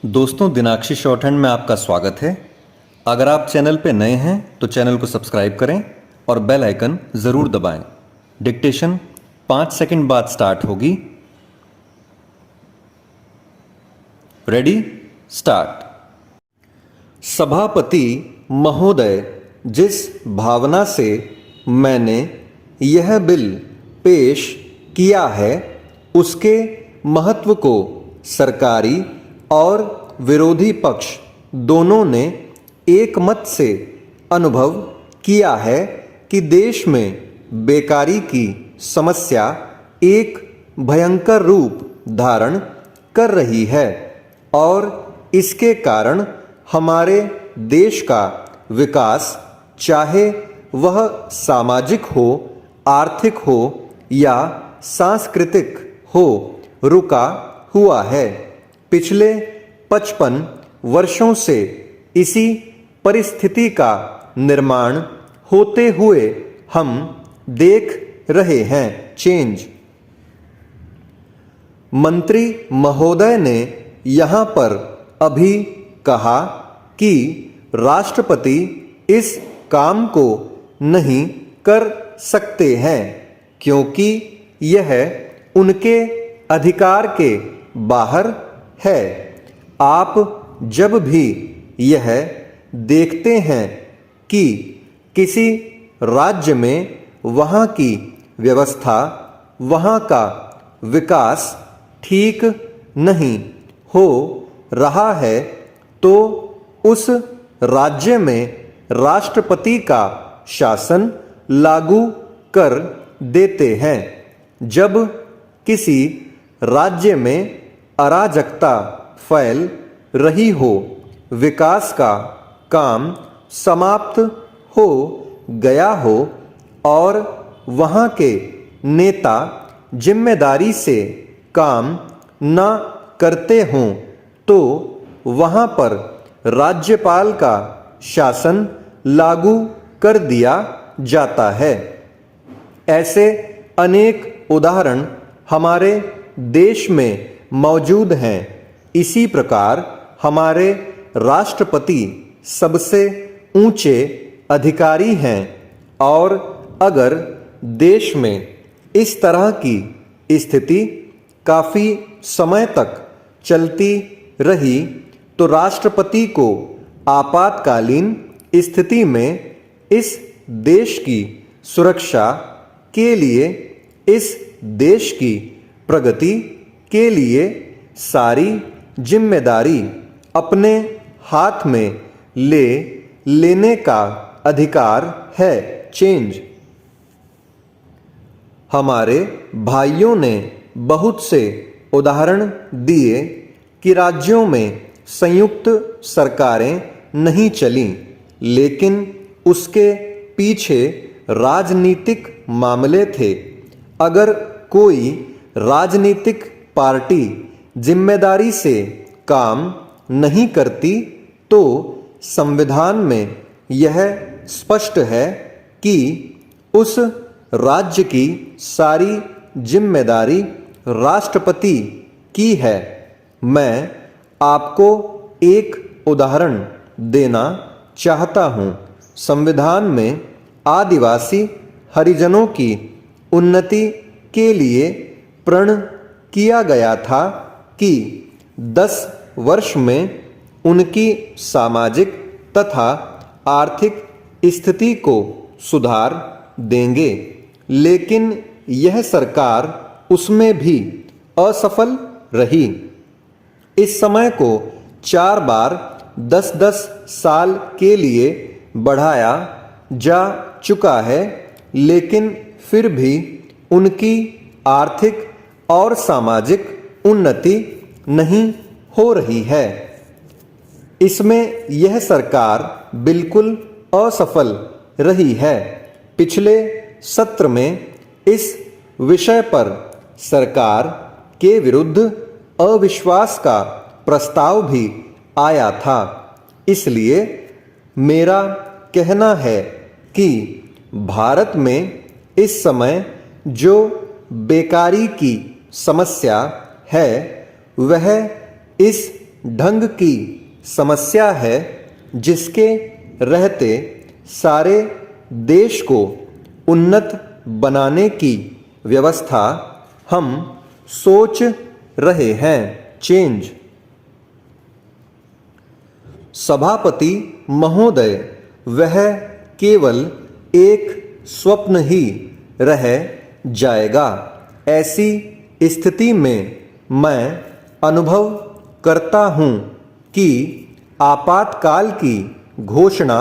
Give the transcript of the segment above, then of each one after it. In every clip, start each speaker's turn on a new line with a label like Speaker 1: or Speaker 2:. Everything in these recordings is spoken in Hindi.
Speaker 1: दोस्तों, दिनाक्षी शॉर्ट हैंड में आपका स्वागत है। अगर आप चैनल पे नए हैं तो चैनल को सब्सक्राइब करें और बेल आइकन ज़रूर दबाएं। डिक्टेशन 5 सेकंड बाद स्टार्ट होगी। Ready, start. सभापति महोदय, जिस भावना से मैंने यह बिल पेश किया है उसके महत्व को सरकारी और विरोधी पक्ष दोनों ने एक मत से अनुभव किया है कि देश में बेकारी की समस्या एक भयंकर रूप धारण कर रही है और इसके कारण हमारे देश का विकास, चाहे वह सामाजिक हो, आर्थिक हो या सांस्कृतिक हो, रुका हुआ है। पिछले 55 वर्षों से इसी परिस्थिति का निर्माण होते हुए हम देख रहे हैं। चेंज। मंत्री महोदय ने यहाँ पर अभी कहा कि राष्ट्रपति इस काम को नहीं कर सकते हैं क्योंकि यह उनके अधिकार के बाहर है। आप जब भी यह देखते हैं कि किसी राज्य में वहाँ की व्यवस्था, वहाँ का विकास ठीक नहीं हो रहा है तो उस राज्य में राष्ट्रपति का शासन लागू कर देते हैं। जब किसी राज्य में अराजकता फैल रही हो, विकास का काम समाप्त हो गया हो और वहाँ के नेता जिम्मेदारी से काम न करते हों तो वहाँ पर राज्यपाल का शासन लागू कर दिया जाता है। ऐसे अनेक उदाहरण हमारे देश में मौजूद हैं। इसी प्रकार हमारे राष्ट्रपति सबसे ऊंचे अधिकारी हैं और अगर देश में इस तरह की स्थिति काफ़ी समय तक चलती रही तो राष्ट्रपति को आपातकालीन स्थिति में इस देश की सुरक्षा के लिए, इस देश की प्रगति के लिए सारी जिम्मेदारी अपने हाथ में लेने का अधिकार है। चेंज। हमारे भाइयों ने बहुत से उदाहरण दिए कि राज्यों में संयुक्त सरकारें नहीं चलीं, लेकिन उसके पीछे राजनीतिक मामले थे। अगर कोई राजनीतिक पार्टी जिम्मेदारी से काम नहीं करती तो संविधान में यह स्पष्ट है कि उस राज्य की सारी जिम्मेदारी राष्ट्रपति की है। मैं आपको एक उदाहरण देना चाहता हूँ। संविधान में आदिवासी हरिजनों की उन्नति के लिए प्रण किया गया था कि 10 वर्ष में उनकी सामाजिक तथा आर्थिक स्थिति को सुधार देंगे, लेकिन यह सरकार उसमें भी असफल रही। इस समय को 4 बार 10-10 साल के लिए बढ़ाया जा चुका है, लेकिन फिर भी उनकी आर्थिक और सामाजिक उन्नति नहीं हो रही है। इसमें यह सरकार बिल्कुल असफल रही है। पिछले सत्र में इस विषय पर सरकार के विरुद्ध अविश्वास का प्रस्ताव भी आया था। इसलिए मेरा कहना है कि भारत में इस समय जो बेकारी की समस्या है वह इस ढंग की समस्या है जिसके रहते सारे देश को उन्नत बनाने की व्यवस्था हम सोच रहे हैं। चेंज। सभापति महोदय, वह केवल एक स्वप्न ही रह जाएगा। ऐसी स्थिति में मैं अनुभव करता हूँ कि आपातकाल की घोषणा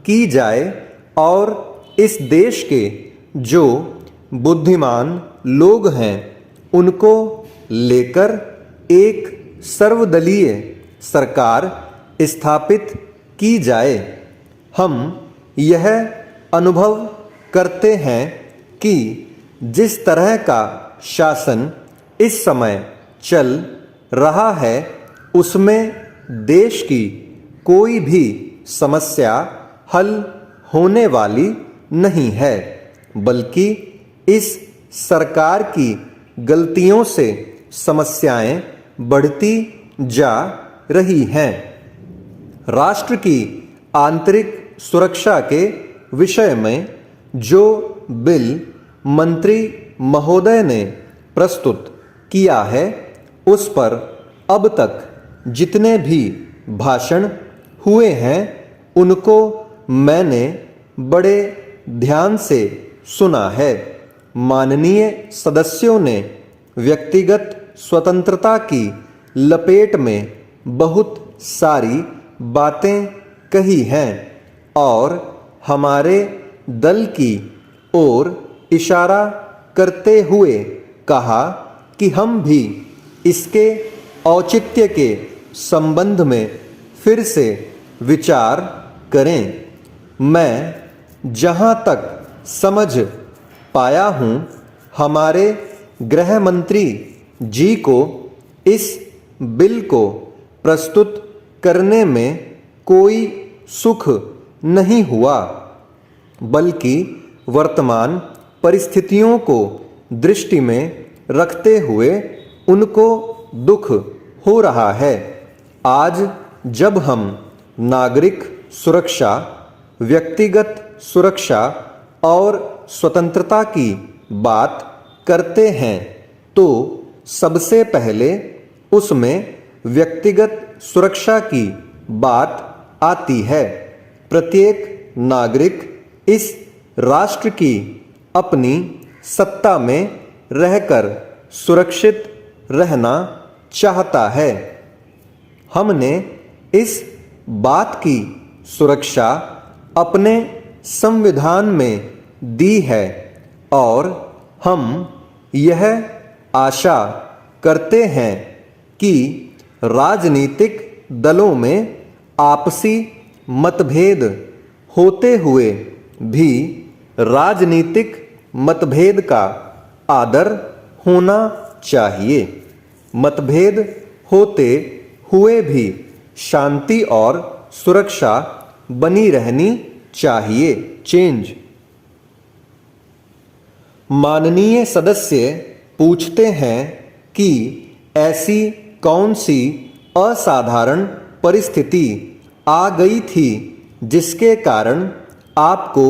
Speaker 1: की जाए और इस देश के जो बुद्धिमान लोग हैं उनको लेकर एक सर्वदलीय सरकार स्थापित की जाए। हम यह अनुभव करते हैं कि जिस तरह का शासन इस समय चल रहा है उसमें देश की कोई भी समस्या हल होने वाली नहीं है, बल्कि इस सरकार की गलतियों से समस्याएं बढ़ती जा रही हैं। राष्ट्र की आंतरिक सुरक्षा के विषय में जो बिल मंत्री महोदय ने प्रस्तुत किया है उस पर अब तक जितने भी भाषण हुए हैं उनको मैंने बड़े ध्यान से सुना है। माननीय सदस्यों ने व्यक्तिगत स्वतंत्रता की लपेट में बहुत सारी बातें कही हैं और हमारे दल की ओर इशारा करते हुए कहा कि हम भी इसके औचित्य के संबंध में फिर से विचार करें। मैं जहां तक समझ पाया हूं हमारे गृह मंत्री जी को इस बिल को प्रस्तुत करने में कोई सुख नहीं हुआ, बल्कि वर्तमान परिस्थितियों को दृष्टि में रखते हुए उनको दुख हो रहा है। आज जब हम नागरिक सुरक्षा, व्यक्तिगत सुरक्षा और स्वतंत्रता की बात करते हैं तो सबसे पहले उसमें व्यक्तिगत सुरक्षा की बात आती है। प्रत्येक नागरिक इस राष्ट्र की अपनी सत्ता में रहकर सुरक्षित रहना चाहता है। हमने इस बात की सुरक्षा अपने संविधान में दी है और हम यह आशा करते हैं कि राजनीतिक दलों में आपसी मतभेद होते हुए भी राजनीतिक मतभेद का आदर होना चाहिए। मतभेद होते हुए भी शांति और सुरक्षा बनी रहनी चाहिए। चेंज। माननीय सदस्य पूछते हैं कि ऐसी कौन सी असाधारण परिस्थिति आ गई थी जिसके कारण आपको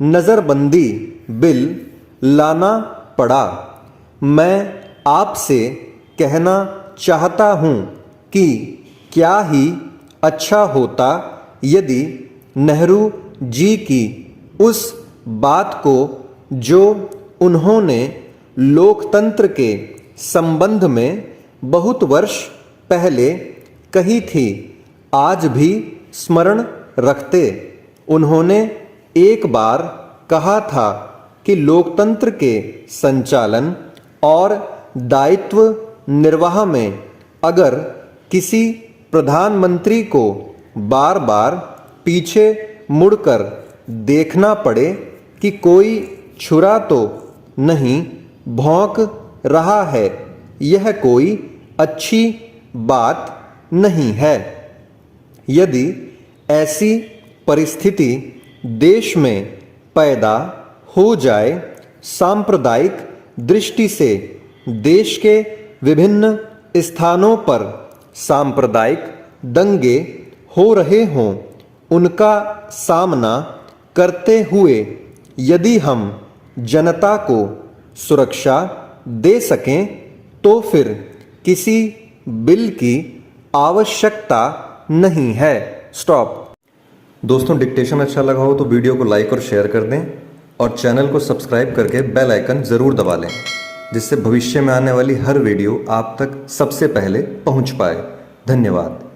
Speaker 1: नज़रबंदी बिल लाना पड़ा। मैं आपसे कहना चाहता हूँ कि क्या ही अच्छा होता यदि नेहरू जी की उस बात को जो उन्होंने लोकतंत्र के संबंध में बहुत वर्ष पहले कही थी आज भी स्मरण रखते। उन्होंने एक बार कहा था कि लोकतंत्र के संचालन और दायित्व निर्वाह में अगर किसी प्रधानमंत्री को बार बार पीछे मुड़कर देखना पड़े कि कोई छुरा तो नहीं भौंक रहा है, यह कोई अच्छी बात नहीं है। यदि ऐसी परिस्थिति देश में पैदा हो जाए, सांप्रदायिक दृष्टि से देश के विभिन्न स्थानों पर सांप्रदायिक दंगे हो रहे हों, उनका सामना करते हुए यदि हम जनता को सुरक्षा दे सकें तो फिर किसी बिल की आवश्यकता नहीं है। स्टॉप। दोस्तों, डिक्टेशन अच्छा लगा हो तो वीडियो को लाइक और शेयर कर दें और चैनल को सब्सक्राइब करके बेल आइकन ज़रूर दबा लें, जिससे भविष्य में आने वाली हर वीडियो आप तक सबसे पहले पहुंच पाए। धन्यवाद।